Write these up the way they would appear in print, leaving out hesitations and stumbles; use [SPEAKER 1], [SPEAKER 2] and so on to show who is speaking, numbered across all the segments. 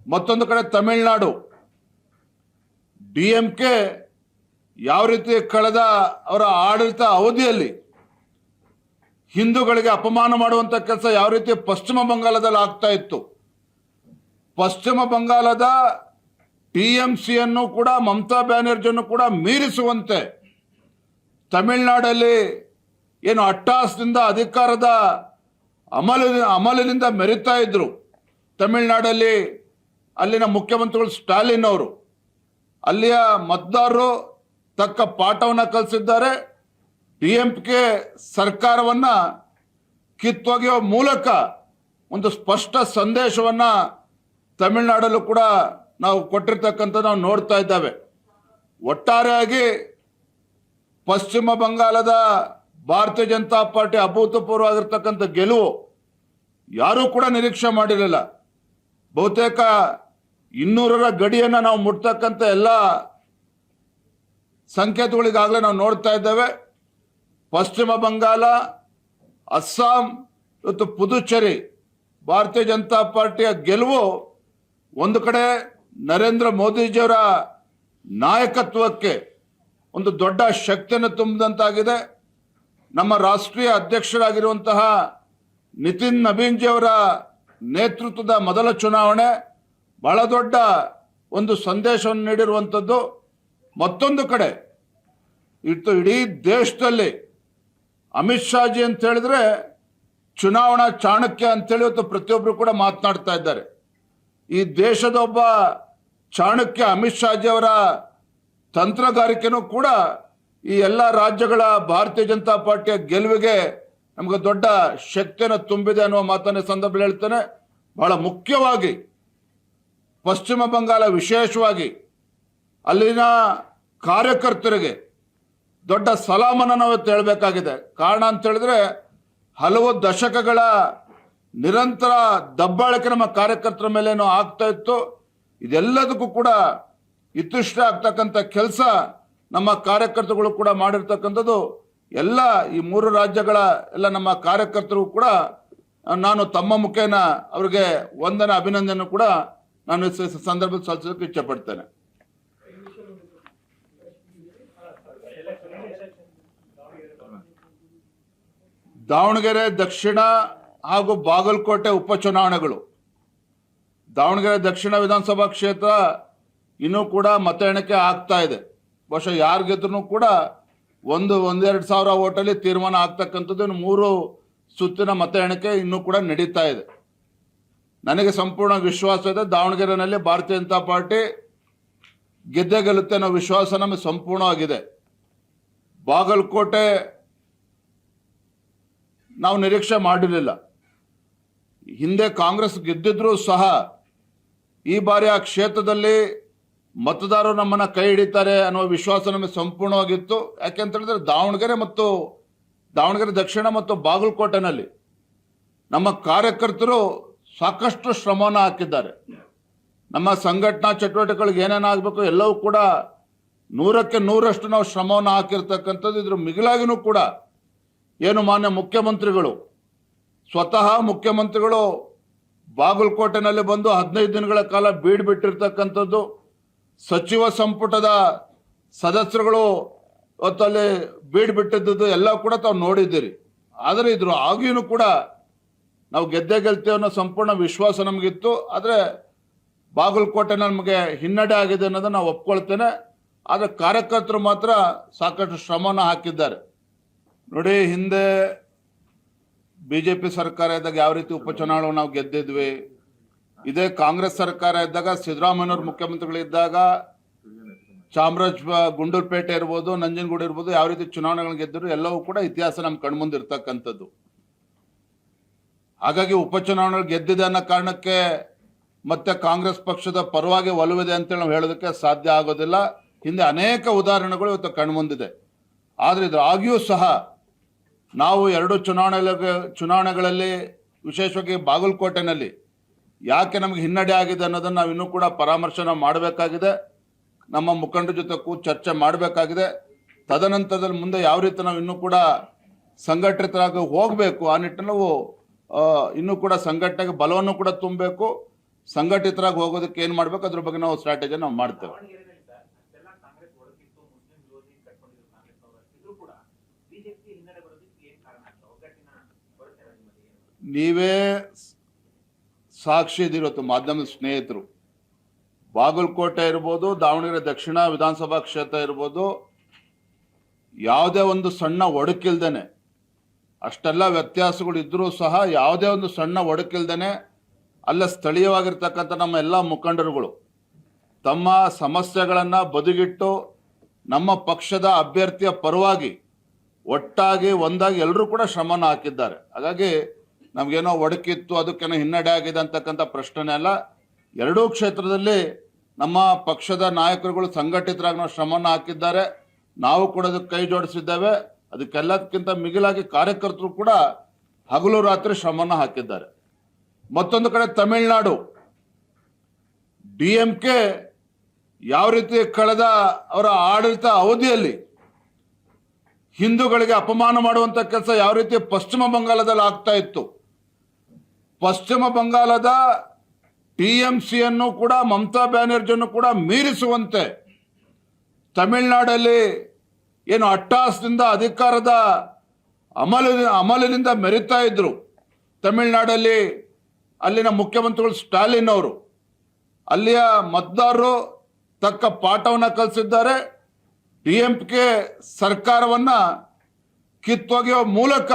[SPEAKER 1] ಮತ್ತೊಂದು ಕಡೆ ತಮಿಳುನಾಡು DMK ಯಾವ ರೀತಿ ಕಳೆದ ಅವರ ಆಡಳಿತ ಅವಧಿಯಲ್ಲಿ ಹಿಂದೂಗಳಿಗೆ ಅಪಮಾನ ಮಾಡುವಂತ ಕೆಲಸ ಯಾವ ರೀತಿ ಪಶ್ಚಿಮ ಬಂಗಾಳದಲ್ಲಿ ಆಗ್ತಾ ಇತ್ತು. ಪಶ್ಚಿಮ ಬಂಗಾಳದ TMCಯನ್ನು ಕೂಡ ಮಮತಾ ಬ್ಯಾನರ್ಜಿಯನ್ನು ಕೂಡ ಮೀರಿಸುವಂತೆ ತಮಿಳುನಾಡಲ್ಲಿ ಏನು ಅಟ್ಟಹಾಸದಿಂದ ಅಧಿಕಾರದ ಅಮಲಿನಿಂದ ಮೆರಿತಾ ಇದ್ರು. ತಮಿಳುನಾಡಲ್ಲಿ ಅಲ್ಲಿನ ಮುಖ್ಯಮಂತ್ರಿಗಳು ಸ್ಟಾಲಿನ್ ಅವರು ಅಲ್ಲಿಯ ಮತದಾರರು ತಕ್ಕ ಪಾಠವನ್ನು ಕಲಿಸಿದ್ದಾರೆ. DMK ಸರ್ಕಾರವನ್ನ ಕಿತ್ತೊಗೆಯುವ ಮೂಲಕ ಒಂದು ಸ್ಪಷ್ಟ ಸಂದೇಶವನ್ನ ತಮಿಳುನಾಡಲ್ಲೂ ಕೂಡ ನಾವು ಕೊಟ್ಟಿರ್ತಕ್ಕಂಥ ನಾವು ನೋಡ್ತಾ ಇದ್ದೇವೆ. ಒಟ್ಟಾರೆಯಾಗಿ ಪಶ್ಚಿಮ ಬಂಗಾಳದ ಭಾರತೀಯ ಜನತಾ ಪಾರ್ಟಿ ಅಭೂತಪೂರ್ವವಾಗಿರ್ತಕ್ಕಂಥ ಗೆಲುವು ಯಾರೂ ಕೂಡ ನಿರೀಕ್ಷೆ ಮಾಡಿರಲಿಲ್ಲ. ಬಹುತೇಕ 200ರ ಗಡಿಯನ್ನು ನಾವು ಮುಟ್ತಕ್ಕಂಥ ಎಲ್ಲ ಸಂಕೇತಗಳಿಗಾಗಲೇ ನಾವು ನೋಡ್ತಾ ಇದ್ದೇವೆ. ಪಶ್ಚಿಮ ಬಂಗಾಳ, ಅಸ್ಸಾಂ, ಇವತ್ತು ಪುದುಚೇರಿ ಭಾರತೀಯ ಜನತಾ ಪಾರ್ಟಿಯ ಗೆಲುವು ಒಂದು ಕಡೆ ನರೇಂದ್ರ ಮೋದಿಜಿಯವರ ನಾಯಕತ್ವಕ್ಕೆ ಒಂದು ದೊಡ್ಡ ಶಕ್ತಿಯನ್ನು ತುಂಬಿದಂತಾಗಿದೆ. ನಮ್ಮ ರಾಷ್ಟ್ರೀಯ ಅಧ್ಯಕ್ಷರಾಗಿರುವಂತಹ ನಿತಿನ್ ನಬೀನ್ಜಿಯವರ ನೇತೃತ್ವದ ಮೊದಲ ಚುನಾವಣೆ ಬಹಳ ದೊಡ್ಡ ಒಂದು ಸಂದೇಶವನ್ನು ನೀಡಿರುವಂಥದ್ದು. ಮತ್ತೊಂದು ಕಡೆ ಇಡೀ ದೇಶದಲ್ಲಿ ಅಮಿತ್ ಶಾಜಿ ಅಂತ ಹೇಳಿದ್ರೆ ಚುನಾವಣಾ ಚಾಣಕ್ಯ ಅಂತೇಳಿ ಇವತ್ತು ಪ್ರತಿಯೊಬ್ಬರು ಕೂಡ ಮಾತನಾಡ್ತಾ ಇದ್ದಾರೆ. ಈ ದೇಶದ ಒಬ್ಬ ಚಾಣಕ್ಯ ಅಮಿತ್ ಶಾಜಿ ಅವರ ತಂತ್ರಗಾರಿಕೆನೂ ಕೂಡ ಈ ಎಲ್ಲ ರಾಜ್ಯಗಳ ಭಾರತೀಯ ಜನತಾ ಪಾರ್ಟಿಯ ಗೆಲುವಿಗೆ ನಮಗೆ ದೊಡ್ಡ ಶಕ್ತಿಯನ್ನು ತುಂಬಿದೆ ಅನ್ನುವ ಮಾತನ್ನ ಸಂದರ್ಭದಲ್ಲಿ ಹೇಳ್ತೇನೆ. ಬಹಳ ಮುಖ್ಯವಾಗಿ ಪಶ್ಚಿಮ ಬಂಗಾಳ ವಿಶೇಷವಾಗಿ ಅಲ್ಲಿನ ಕಾರ್ಯಕರ್ತರಿಗೆ ದೊಡ್ಡ ಸಲಾಮನ್ನು ನಾವು ಹೇಳಬೇಕಾಗಿದೆ. ಕಾರಣ ಅಂತ ಹೇಳಿದ್ರೆ ಹಲವು ದಶಕಗಳ ನಿರಂತರ ದಬ್ಬಾಳಿಕೆ ನಮ್ಮ ಕಾರ್ಯಕರ್ತರ ಮೇಲೇನೋ ಆಗ್ತಾ ಇತ್ತು. ಇದೆಲ್ಲದಕ್ಕೂ ಕೂಡ ಇತಿಷ್ಠ ಆಗ್ತಕ್ಕಂಥ ಕೆಲಸ ನಮ್ಮ ಕಾರ್ಯಕರ್ತರುಗಳು ಕೂಡ ಮಾಡಿರ್ತಕ್ಕಂಥದ್ದು. ಎಲ್ಲ ಈ 3 ರಾಜ್ಯಗಳ ಎಲ್ಲ ನಮ್ಮ ಕಾರ್ಯಕರ್ತರು ಕೂಡ ನಾನು ತಮ್ಮ ಮುಖೇನ ಅವರಿಗೆ ವಂದನೆ ಅಭಿನಂದನೆ ಕೂಡ ನಾನು ಸಂದರ್ಭದಲ್ಲಿ ಸಲ್ಲಿಸೋಕೆ ಇಚ್ಛೆ ಪಡ್ತೇನೆ. ದಾವಣಗೆರೆ ದಕ್ಷಿಣ ಹಾಗೂ ಬಾಗಲಕೋಟೆ ಉಪಚುನಾವಣೆಗಳು. ದಾವಣಗೆರೆ ದಕ್ಷಿಣ ವಿಧಾನಸಭಾ ಕ್ಷೇತ್ರ ಇನ್ನೂ ಕೂಡ ಮತ ಎಣಿಕೆ ಆಗ್ತಾ ಇದೆ. ಬಹುಶಃ ಯಾರು ಗೆದ್ರೂ ಕೂಡ 1-2 ಸಾವಿರ ಓಟಲ್ಲಿ ತೀರ್ಮಾನ ಆಗ್ತಕ್ಕಂಥದ್ದು. 3 ಸುತ್ತಿನ ಮತ ಎಣಿಕೆ ಇನ್ನೂ ಕೂಡ ನಡೀತಾ ಇದೆ. ನನಗೆ ಸಂಪೂರ್ಣ ವಿಶ್ವಾಸ ಇದೆ ದಾವಣಗೆರೆಯಲ್ಲಿ ಭಾರತೀಯ ಜನತಾ ಪಾರ್ಟಿ ಗೆದ್ದೇ ಗೆಲ್ಲುತ್ತೆ ಅನ್ನೋ ವಿಶ್ವಾಸ ನಮಗೆ ಸಂಪೂರ್ಣವಾಗಿದೆ. ಬಾಗಲಕೋಟೆ ನಾವು ನಿರೀಕ್ಷೆ ಮಾಡಿರಲಿಲ್ಲ. ಹಿಂದೆ ಕಾಂಗ್ರೆಸ್ ಗೆದ್ದಿದ್ರೂ ಸಹ ಈ ಬಾರಿ ಆ ಕ್ಷೇತ್ರದಲ್ಲಿ ಮತದಾರರು ನಮ್ಮನ್ನ ಕೈ ಹಿಡಿತಾರೆ ಅನ್ನೋ ವಿಶ್ವಾಸ ನಮಗೆ ಸಂಪೂರ್ಣವಾಗಿತ್ತು. ಯಾಕೆಂತ ಹೇಳಿದ್ರೆ ದಾವಣಗೆರೆ ದಕ್ಷಿಣ ಮತ್ತು ಬಾಗಲಕೋಟೆನಲ್ಲಿ ನಮ್ಮ ಕಾರ್ಯಕರ್ತರು ಸಾಕಷ್ಟು ಶ್ರಮವನ್ನು ಹಾಕಿದ್ದಾರೆ. ನಮ್ಮ ಸಂಘಟನಾ ಚಟುವಟಿಕೆಗಳಿಗೆ ಏನೇನಾಗಬೇಕು ಎಲ್ಲವೂ ಕೂಡ 100ಕ್ಕೆ 100ರಷ್ಟು ನಾವು ಶ್ರಮವನ್ನು ಹಾಕಿರ್ತಕ್ಕಂಥದ್ದು. ಇದ್ರ ಮಿಗಿಲಾಗಿನೂ ಕೂಡ ಏನು ಮಾನ್ಯ ಮುಖ್ಯಮಂತ್ರಿಗಳು ಸ್ವತಃ ಮುಖ್ಯಮಂತ್ರಿಗಳು ಬಾಗಲಕೋಟೆನಲ್ಲಿ ಬಂದು 15 ದಿನಗಳ ಕಾಲ ಬಿಟ್ಟಿರ್ತಕ್ಕಂಥದ್ದು. ಸಚಿವ ಸಂಪುಟದ ಸದಸ್ಯರುಗಳು ಹೊತ್ತಲ್ಲಿ ಬಿಟ್ಟಿದ್ದು ಎಲ್ಲ ಕೂಡ ತಾವು ನೋಡಿದ್ದೀರಿ. ಆದರೆ ಇದ್ರ ಆಗಿಯೂ ಕೂಡ ನಾವು ಗೆದ್ದೇ ಗೆಲ್ತೇವೆ ಅನ್ನೋ ಸಂಪೂರ್ಣ ವಿಶ್ವಾಸ ನಮಗಿತ್ತು. ಆದರೆ ಬಾಗಲಕೋಟೆ ನಮಗೆ ಹಿನ್ನಡೆ ಆಗಿದೆ ಅನ್ನೋದನ್ನು ನಾವು ಒಪ್ಕೊಳ್ತೇನೆ. ಆದರೆ ಕಾರ್ಯಕರ್ತರು ಮಾತ್ರ ಸಾಕಷ್ಟು ಶ್ರಮವನ್ನು ಹಾಕಿದ್ದಾರೆ. ನೋಡಿ, ಹಿಂದೆ BJP ಸರ್ಕಾರ ಇದ್ದಾಗ ಯಾವ ರೀತಿ ಉಪಚುನಾವಣೆ ನಾವು ಗೆದ್ದಿದ್ವಿ. ಇದೇ ಕಾಂಗ್ರೆಸ್ ಸರ್ಕಾರ ಇದ್ದಾಗ ಸಿದ್ದರಾಮಯ್ಯನವರು ಮುಖ್ಯಮಂತ್ರಿಗಳಿದ್ದಾಗ ಗುಂಡೂರುಪೇಟೆ ಇರ್ಬೋದು, ನಂಜನಗೂಡು ಇರ್ಬೋದು, ಯಾವ ರೀತಿ ಚುನಾವಣೆಗಳು ಗೆದ್ದರು ಎಲ್ಲವೂ ಕೂಡ ಇತಿಹಾಸ ನಮ್ಮ ಕಣ್ಮುಂದೆ ಇರ್ತಕ್ಕಂಥದ್ದು. ಹಾಗಾಗಿ ಉಪಚುನಾವಣೆ ಗೆದ್ದಿದೆ ಅನ್ನೋ ಕಾರಣಕ್ಕೆ ಮತ್ತೆ ಕಾಂಗ್ರೆಸ್ ಪಕ್ಷದ ಪರವಾಗಿ ಒಲವಿದೆ ಅಂತೇಳಿ ನಾವು ಹೇಳೋದಕ್ಕೆ ಸಾಧ್ಯ ಆಗೋದಿಲ್ಲ. ಹಿಂದೆ ಅನೇಕ ಉದಾಹರಣೆಗಳು ಇವತ್ತು ಕಣ್ಮುಂದಿದೆ. ಆದರೆ ಇದ್ರ ಆಗಿಯೂ ಸಹ ನಾವು 2 ಚುನಾವಣೆಗಳಲ್ಲಿ ವಿಶೇಷವಾಗಿ ಬಾಗಲಕೋಟೆನಲ್ಲಿ ಯಾಕೆ ನಮಗೆ ಹಿನ್ನಡೆ ಆಗಿದೆ ಅನ್ನೋದನ್ನು ನಾವು ಇನ್ನೂ ಕೂಡ ಪರಾಮರ್ಶೆ ಮಾಡಬೇಕಾಗಿದೆ. ನಮ್ಮ ಮುಖಂಡರ ಜೊತೆ ಚರ್ಚೆ ಮಾಡಬೇಕಾಗಿದೆ. ತದನಂತರದಲ್ಲಿ ಮುಂದೆ ಯಾವ ರೀತಿ ನಾವು ಇನ್ನೂ ಕೂಡ ಸಂಘಟಿತರಾಗಿ ಹೋಗಬೇಕು, ಆ ನಿಟ್ಟಿನಲ್ಲಿ ನಾವು ಇನ್ನೂ ಕೂಡ ಸಂಘಟನೆಗೆ ಬಲವನ್ನು ಕೂಡ ತುಂಬಬೇಕು. ಸಂಘಟಿತರಾಗಿ ಹೋಗೋದಕ್ಕೆ ಏನು ಮಾಡಬೇಕು ಅದ್ರ ಬಗ್ಗೆ ನಾವು ಸ್ಟ್ರಾಟಜಿ ನಾವು ಮಾಡ್ತೇವೆ. ನೀವೇ ಸಾಕ್ಷಿ ಇದಿರುತ್ತೆ, ಮಾಧ್ಯಮದ ಸ್ನೇಹಿತರು. ಬಾಗಲಕೋಟೆ ಇರ್ಬೋದು, ದಾವಣಗೆರೆ ದಕ್ಷಿಣ ವಿಧಾನಸಭಾ ಕ್ಷೇತ್ರ ಇರ್ಬೋದು, ಯಾವುದೇ ಒಂದು ಸಣ್ಣ ಒಡಕಿಲ್ದೇನೆ, ಅಷ್ಟೆಲ್ಲ ವ್ಯತ್ಯಾಸಗಳು ಇದ್ರೂ ಸಹ ಯಾವುದೇ ಒಂದು ಸಣ್ಣ ಒಡಕಿಲ್ದೇನೆ ಅಲ್ಲ ಸ್ಥಳೀಯವಾಗಿರ್ತಕ್ಕಂಥ ನಮ್ಮ ಎಲ್ಲ ಮುಖಂಡರುಗಳು ತಮ್ಮ ಸಮಸ್ಯೆಗಳನ್ನು ಬದಿಗಿಟ್ಟು ನಮ್ಮ ಪಕ್ಷದ ಅಭ್ಯರ್ಥಿಯ ಪರವಾಗಿ ಒಟ್ಟಾಗಿ ಒಂದಾಗಿ ಎಲ್ಲರೂ ಕೂಡ ಶ್ರಮನ ಹಾಕಿದ್ದಾರೆ. ಹಾಗಾಗಿ ನಮಗೇನೋ ಒಡಕಿತ್ತು, ಅದಕ್ಕೇನೋ ಹಿನ್ನಡೆ ಆಗಿದೆ ಅಂತಕ್ಕಂಥ ಪ್ರಶ್ನೆ ಅಲ್ಲ. ಎರಡೂ ಕ್ಷೇತ್ರದಲ್ಲಿ ನಮ್ಮ ಪಕ್ಷದ ನಾಯಕರುಗಳು ಸಂಘಟಿತರಾಗಿ ನಾವು ಶ್ರಮನ ಹಾಕಿದ್ದಾರೆ. ನಾವು ಕೂಡ ಅದಕ್ಕೆ ಕೈ ಜೋಡಿಸಿದ್ದೇವೆ. ಅದಕ್ಕೆಲ್ಲದಕ್ಕಿಂತ ಮಿಗಿಲಾಗಿ ಕಾರ್ಯಕರ್ತರು ಕೂಡ ಹಗಲು ರಾತ್ರಿ ಶ್ರಮನ ಹಾಕಿದ್ದಾರೆ. ಮತ್ತೊಂದು ಕಡೆ ತಮಿಳುನಾಡು DMK ಯಾವ ರೀತಿ ಕಳೆದ ಅವರ ಆಡಳಿತ ಅವಧಿಯಲ್ಲಿ ಹಿಂದೂಗಳಿಗೆ ಅಪಮಾನ ಮಾಡುವಂತ ಕೆಲಸ ಯಾವ ರೀತಿ ಪಶ್ಚಿಮ ಬಂಗಾಳದಲ್ಲಿ ಆಗ್ತಾ ಇತ್ತು, ಪಶ್ಚಿಮ ಬಂಗಾಳದ TMCಯನ್ನು ಕೂಡ ಮಮತಾ ಬ್ಯಾನರ್ಜಿಯನ್ನು ಕೂಡ ಮೀರಿಸುವಂತೆ ತಮಿಳುನಾಡಲ್ಲಿ ಏನು ಅಟ್ಟಹಾಸದಿಂದ ಅಧಿಕಾರದ ಅಮಲಿನಿಂದ ಮೆರಿತಾ ಇದ್ರು. ತಮಿಳುನಾಡಲ್ಲಿ ಅಲ್ಲಿನ ಮುಖ್ಯಮಂತ್ರಿಗಳು ಸ್ಟಾಲಿನ್ ಅವರು ಅಲ್ಲಿಯ ಮತದಾರರು ತಕ್ಕ ಪಾಠವನ್ನು ಕಲಿಸಿದ್ದಾರೆ. DMK ಸರ್ಕಾರವನ್ನ ಕಿತ್ತೊಗೆಯುವ ಮೂಲಕ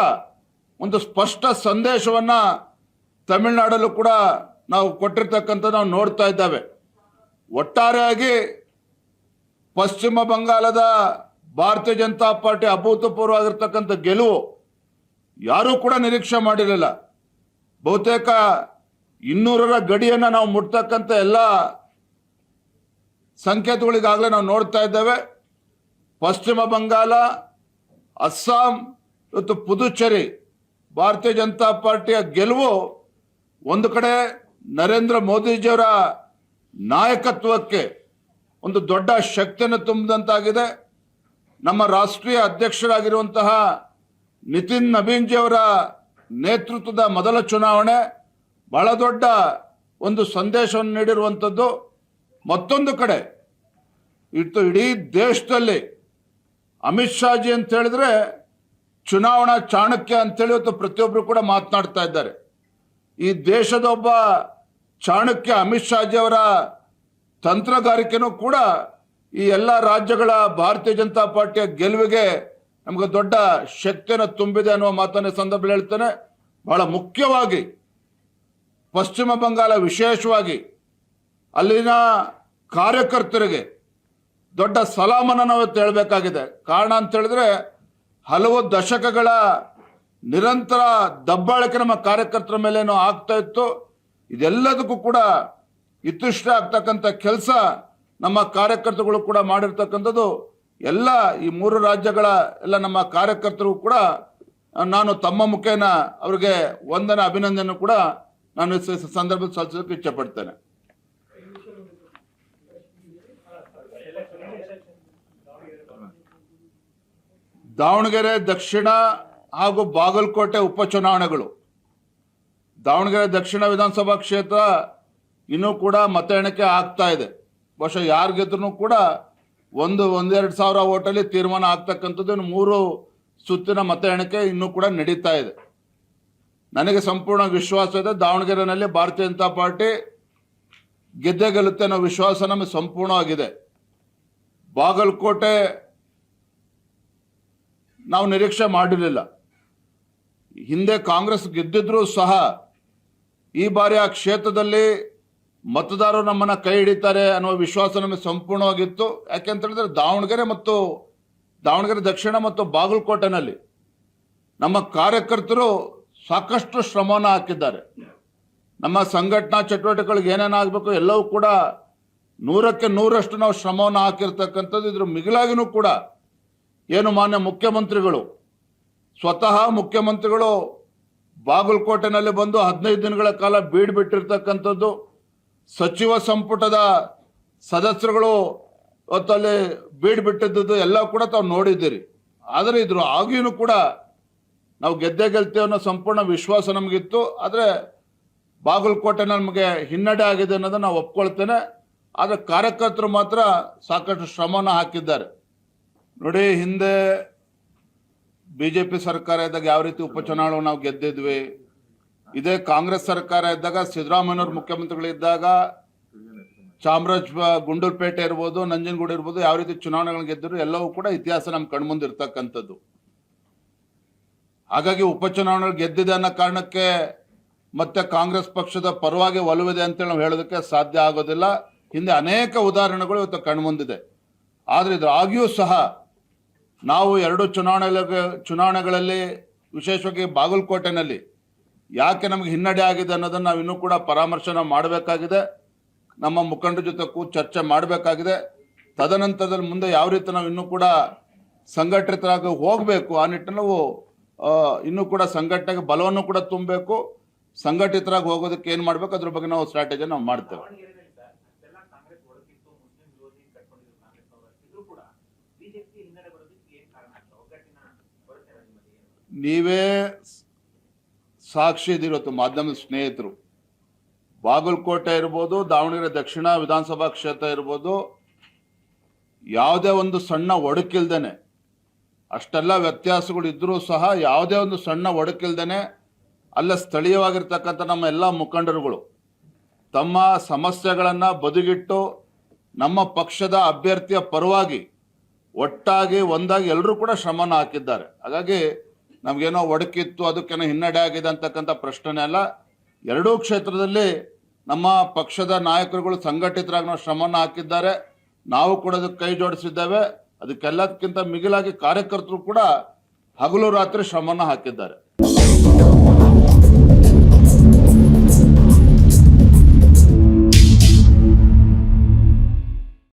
[SPEAKER 1] ಒಂದು ಸ್ಪಷ್ಟ ಸಂದೇಶವನ್ನ ತಮಿಳುನಾಡಲ್ಲೂ ಕೂಡ ನಾವು ಕೊಟ್ಟಿರ್ತಕ್ಕಂಥ ನಾವು ನೋಡ್ತಾ ಇದ್ದೇವೆ. ಒಟ್ಟಾರೆಯಾಗಿ ಪಶ್ಚಿಮ ಬಂಗಾಳದ ಭಾರತೀಯ ಜನತಾ ಪಾರ್ಟಿ ಅಭೂತಪೂರ್ವವಾಗಿರ್ತಕ್ಕಂಥ ಗೆಲುವು ಯಾರೂ ಕೂಡ ನಿರೀಕ್ಷೆ ಮಾಡಿರಲಿಲ್ಲ. ಬಹುತೇಕ 200ರ ಗಡಿಯನ್ನು ನಾವು ಮುಟ್ತಕ್ಕಂಥ ಎಲ್ಲ ಸಂಕೇತಗಳಿಗಾಗಲೇ ನಾವು ನೋಡ್ತಾ ಇದ್ದೇವೆ. ಪಶ್ಚಿಮ ಬಂಗಾಳ, ಅಸ್ಸಾಂ ಮತ್ತು ಪುದುಚೇರಿ ಭಾರತೀಯ ಜನತಾ ಪಾರ್ಟಿಯ ಗೆಲುವು ಒಂದು ಕಡೆ ನರೇಂದ್ರ ಮೋದಿಜಿಯವರ ನಾಯಕತ್ವಕ್ಕೆ ಒಂದು ದೊಡ್ಡ ಶಕ್ತಿಯನ್ನು ತುಂಬಿದಂತಾಗಿದೆ. ನಮ್ಮ ರಾಷ್ಟ್ರೀಯ ಅಧ್ಯಕ್ಷರಾಗಿರುವಂತಹ ನಿತಿನ್ ನಬೀನ್ಜಿಯವರ ನೇತೃತ್ವದ ಮೊದಲ ಚುನಾವಣೆ ಬಹಳ ದೊಡ್ಡ ಒಂದು ಸಂದೇಶವನ್ನು ನೀಡಿರುವಂಥದ್ದು. ಮತ್ತೊಂದು ಕಡೆ ಇಡೀ ದೇಶದಲ್ಲಿ ಅಮಿತ್ ಶಾಜಿ ಅಂತ ಹೇಳಿದ್ರೆ ಚುನಾವಣಾ ಚಾಣಕ್ಯ ಅಂತೇಳಿ ಇವತ್ತು ಪ್ರತಿಯೊಬ್ಬರು ಕೂಡ ಮಾತನಾಡ್ತಾ ಇದ್ದಾರೆ. ಈ ದೇಶದ ಒಬ್ಬ ಚಾಣಕ್ಯ ಅಮಿತ್ ಶಾಜಿ ಅವರ ತಂತ್ರಗಾರಿಕೆನೂ ಕೂಡ ಈ ಎಲ್ಲ ರಾಜ್ಯಗಳ ಭಾರತೀಯ ಜನತಾ ಪಾರ್ಟಿಯ ಗೆಲುವಿಗೆ ನಮಗೆ ದೊಡ್ಡ ಶಕ್ತಿಯನ್ನು ತುಂಬಿದೆ ಅನ್ನುವ ಮಾತನ್ನ ಸಂದರ್ಭದಲ್ಲಿ ಹೇಳ್ತೇನೆ. ಬಹಳ ಮುಖ್ಯವಾಗಿ ಪಶ್ಚಿಮ ಬಂಗಾಳ ವಿಶೇಷವಾಗಿ ಅಲ್ಲಿನ ಕಾರ್ಯಕರ್ತರಿಗೆ ದೊಡ್ಡ ಸಲಾಮನ್ನು ನಾವು ಹೇಳಬೇಕಾಗಿದೆ. ಕಾರಣ ಅಂತ ಹೇಳಿದ್ರೆ ಹಲವು ದಶಕಗಳ ನಿರಂತರ ದಬ್ಬಾಳಿಕೆ ನಮ್ಮ ಕಾರ್ಯಕರ್ತರ ಮೇಲೇನೋ ಆಗ್ತಾ ಇತ್ತು. ಇದೆಲ್ಲದಕ್ಕೂ ಕೂಡ ಇತಿಷ್ಠ ಆಗ್ತಕ್ಕಂಥ ಕೆಲಸ ನಮ್ಮ ಕಾರ್ಯಕರ್ತರುಗಳು ಕೂಡ ಮಾಡಿರ್ತಕ್ಕಂಥದ್ದು. ಎಲ್ಲ ಈ 3 ರಾಜ್ಯಗಳ ಎಲ್ಲ ನಮ್ಮ ಕಾರ್ಯಕರ್ತರು ಕೂಡ ನಾನು ತಮ್ಮ ಮುಖೇನ ಅವರಿಗೆ ವಂದನೆ ಅಭಿನಂದನೆ ಕೂಡ ನಾನು ಸಂದರ್ಭದಲ್ಲಿ ಸಲ್ಲಿಸೋಕೆ ಇಚ್ಛೆ ಪಡ್ತೇನೆ. ದಾವಣಗೆರೆ ದಕ್ಷಿಣ ಹಾಗೂ ಬಾಗಲಕೋಟೆ ಉಪಚುನಾವಣೆಗಳು, ದಾವಣಗೆರೆ ದಕ್ಷಿಣ ವಿಧಾನಸಭಾ ಕ್ಷೇತ್ರ ಇನ್ನೂ ಕೂಡ ಮತ ಎಣಿಕೆ ಆಗ್ತಾ ಇದೆ. ಬಹುಶಃ ಯಾರು ಗೆದ್ರೂ ಕೂಡ 1-2 ಸಾವಿರ ಓಟಲ್ಲಿ ತೀರ್ಮಾನ ಆಗ್ತಕ್ಕಂಥದ್ದು. 3 ಸುತ್ತಿನ ಮತ ಎಣಿಕೆ ಇನ್ನೂ ಕೂಡ ನಡೀತಾ ಇದೆ. ನನಗೆ ಸಂಪೂರ್ಣ ವಿಶ್ವಾಸ ಇದೆ ದಾವಣಗೆರೆಯಲ್ಲಿ ಭಾರತೀಯ ಜನತಾ ಪಾರ್ಟಿ ಗೆದ್ದೇ ಗೆಲ್ಲುತ್ತೆ ಅನ್ನೋ ವಿಶ್ವಾಸ ನಮಗೆ ಸಂಪೂರ್ಣವಾಗಿದೆ. ಬಾಗಲಕೋಟೆ ನಾವು ನಿರೀಕ್ಷೆ ಮಾಡಿರಲಿಲ್ಲ. ಹಿಂದೆ ಕಾಂಗ್ರೆಸ್ ಗೆದ್ದಿದ್ರೂ ಸಹ ಈ ಬಾರಿ ಆ ಕ್ಷೇತ್ರದಲ್ಲಿ ಮತದಾರರು ನಮ್ಮನ್ನ ಕೈ ಹಿಡಿತಾರೆ ಅನ್ನೋ ವಿಶ್ವಾಸ ನಮಗೆ ಸಂಪೂರ್ಣವಾಗಿತ್ತು. ಯಾಕೆಂತ ಹೇಳಿದ್ರೆ ದಾವಣಗೆರೆ ದಕ್ಷಿಣ ಮತ್ತು ಬಾಗಲಕೋಟೆನಲ್ಲಿ ನಮ್ಮ ಕಾರ್ಯಕರ್ತರು ಸಾಕಷ್ಟು ಶ್ರಮವನ್ನು ಹಾಕಿದ್ದಾರೆ. ನಮ್ಮ ಸಂಘಟನಾ ಚಟುವಟಿಕೆಗಳಿಗೆ ಏನೇನಾಗಬೇಕು ಎಲ್ಲವೂ ಕೂಡ 100ಕ್ಕೆ 100ರಷ್ಟು ನಾವು ಶ್ರಮವನ್ನು ಹಾಕಿರ್ತಕ್ಕಂಥದ್ದು. ಇದ್ರ ಮಿಗಿಲಾಗಿನೂ ಕೂಡ ಏನು ಮಾನ್ಯ ಮುಖ್ಯಮಂತ್ರಿಗಳು ಸ್ವತಃ ಮುಖ್ಯಮಂತ್ರಿಗಳು ಬಾಗಲಕೋಟೆನಲ್ಲಿ ಬಂದು 15 ದಿನಗಳ ಕಾಲ ಬೀಡು ಬಿಟ್ಟಿರ್ತಕ್ಕಂಥದ್ದು. ಸಚಿವ ಸಂಪುಟದ ಸದಸ್ಯರುಗಳು ಅವತ್ತಲ್ಲಿ ಬೀಡು ಬಿಟ್ಟಿದ್ದು ಎಲ್ಲ ಕೂಡ ತಾವು ನೋಡಿದ್ದೀರಿ. ಆದರೆ ಇದ್ರ ಆಗಿಯೂ ಕೂಡ ನಾವು ಗೆದ್ದೇ ಗೆಲ್ತೇವೆ ಅನ್ನೋ ಸಂಪೂರ್ಣ ವಿಶ್ವಾಸ ನಮಗಿತ್ತು. ಆದರೆ ಬಾಗಲಕೋಟೆ ನಮಗೆ ಹಿನ್ನಡೆ ಆಗಿದೆ ಅನ್ನೋದನ್ನ ನಾವು ಒಪ್ಕೊಳ್ತೇನೆ. ಆದರೆ ಕಾರ್ಯಕರ್ತರು ಮಾತ್ರ ಸಾಕಷ್ಟು ಶ್ರಮನ ಹಾಕಿದ್ದಾರೆ. ನೋಡಿ, ಹಿಂದೆ ಬಿಜೆಪಿ ಸರ್ಕಾರ ಇದ್ದಾಗ ಯಾವ ರೀತಿ ಉಪಚುನಾವಣೆ ನಾವು ಗೆದ್ದಿದ್ವಿ, ಇದೇ ಕಾಂಗ್ರೆಸ್ ಸರ್ಕಾರ ಇದ್ದಾಗ ಸಿದ್ದರಾಮಯ್ಯನವರು ಮುಖ್ಯಮಂತ್ರಿಗಳಿದ್ದಾಗ ಗುಂಡೂರುಪೇಟೆ ಇರ್ಬೋದು, ನಂಜನಗೂಡು ಇರ್ಬೋದು, ಯಾವ ರೀತಿ ಚುನಾವಣೆಗಳನ್ನ ಗೆದ್ದರು ಎಲ್ಲವೂ ಕೂಡ ಇತಿಹಾಸ ನಮ್ಮ ಕಣ್ಮುಂದೆ ಇರ್ತಕ್ಕಂಥದ್ದು. ಹಾಗಾಗಿ ಉಪಚುನಾವಣೆ ಗೆದ್ದಿದೆ ಅನ್ನೋ ಕಾರಣಕ್ಕೆ ಮತ್ತೆ ಕಾಂಗ್ರೆಸ್ ಪಕ್ಷದ ಪರವಾಗಿ ಒಲವಿದೆ ಅಂತೇಳಿ ನಾವು ಹೇಳೋದಕ್ಕೆ ಸಾಧ್ಯ ಆಗೋದಿಲ್ಲ. ಹಿಂದೆ ಅನೇಕ ಉದಾಹರಣೆಗಳು ಇವತ್ತು ಕಣ್ಮುಂದಿದೆ. ಆದರೆ ಇದಾಗಿಯೂ ಸಹ ನಾವು ಎರಡು ಚುನಾವಣೆಗಳಲ್ಲಿ ವಿಶೇಷವಾಗಿ ಬಾಗಲಕೋಟೆನಲ್ಲಿ ಯಾಕೆ ನಮಗೆ ಹಿನ್ನಡೆ ಆಗಿದೆ ಅನ್ನೋದನ್ನು ನಾವು ಇನ್ನೂ ಕೂಡ ಪರಾಮರ್ಶನ ಮಾಡಬೇಕಾಗಿದೆ. ನಮ್ಮ ಮುಖಂಡರ ಜೊತೆ ಚರ್ಚೆ ಮಾಡಬೇಕಾಗಿದೆ. ತದನಂತರದಲ್ಲಿ ಮುಂದೆ ಯಾವ ರೀತಿ ನಾವು ಇನ್ನೂ ಕೂಡ ಸಂಘಟಿತರಾಗಿ ಹೋಗಬೇಕು, ಆ ನಿಟ್ಟಿನಲ್ಲಿ ನಾವು ಇನ್ನೂ ಕೂಡ ಸಂಘಟನೆಗೆ ಬಲವನ್ನು ಕೂಡ ತುಂಬಬೇಕು. ಸಂಘಟಿತರಾಗಿ ಹೋಗೋದಕ್ಕೆ ಏನು ಮಾಡಬೇಕು ಅದ್ರ ಬಗ್ಗೆ ನಾವು ಸ್ಟ್ರಾಟಜಿ ನಾವು ಮಾಡ್ತೇವೆ. ನೀವೇ ಸಾಕ್ಷಿ ಇದಿರುತ್ತೆ, ಮಾಧ್ಯಮದ ಸ್ನೇಹಿತರು. ಬಾಗಲಕೋಟೆ ಇರ್ಬೋದು, ದಾವಣಗೆರೆ ದಕ್ಷಿಣ ವಿಧಾನಸಭಾ ಕ್ಷೇತ್ರ ಇರ್ಬೋದು, ಯಾವುದೇ ಒಂದು ಸಣ್ಣ ಒಡಕಿಲ್ದೇನೆ, ಅಷ್ಟೆಲ್ಲ ವ್ಯತ್ಯಾಸಗಳು ಇದ್ರೂ ಸಹ ಯಾವುದೇ ಒಂದು ಸಣ್ಣ ಒಡಕಿಲ್ದೇನೆ ಅಲ್ಲ ಸ್ಥಳೀಯವಾಗಿರ್ತಕ್ಕಂಥ ನಮ್ಮ ಎಲ್ಲ ಮುಖಂಡರುಗಳು ತಮ್ಮ ಸಮಸ್ಯೆಗಳನ್ನು ಬದಿಗಿಟ್ಟು ನಮ್ಮ ಪಕ್ಷದ ಅಭ್ಯರ್ಥಿಯ ಪರವಾಗಿ ಒಟ್ಟಾಗಿ ಒಂದಾಗಿ ಎಲ್ಲರೂ ಕೂಡ ಶ್ರಮನ ಹಾಕಿದ್ದಾರೆ. ಹಾಗಾಗಿ ನಮಗೇನೋ ಒಡಕಿತ್ತು, ಅದಕ್ಕೇನೋ ಹಿನ್ನಡೆ ಆಗಿದೆ ಅಂತಕ್ಕಂಥ ಪ್ರಶ್ನೆ ಅಲ್ಲ. ಎರಡೂ ಕ್ಷೇತ್ರದಲ್ಲಿ ನಮ್ಮ ಪಕ್ಷದ ನಾಯಕರುಗಳು ಸಂಘಟಿತರಾಗಿ ನಾವು ಶ್ರಮನ ಹಾಕಿದ್ದಾರೆ. ನಾವು ಕೂಡ ಅದಕ್ಕೆ ಕೈ ಜೋಡಿಸಿದ್ದೇವೆ. ಅದಕ್ಕೆಲ್ಲದಕ್ಕಿಂತ ಮಿಗಿಲಾಗಿ ಕಾರ್ಯಕರ್ತರು ಕೂಡ ಹಗಲು ರಾತ್ರಿ ಶ್ರಮನ ಹಾಕಿದ್ದಾರೆ.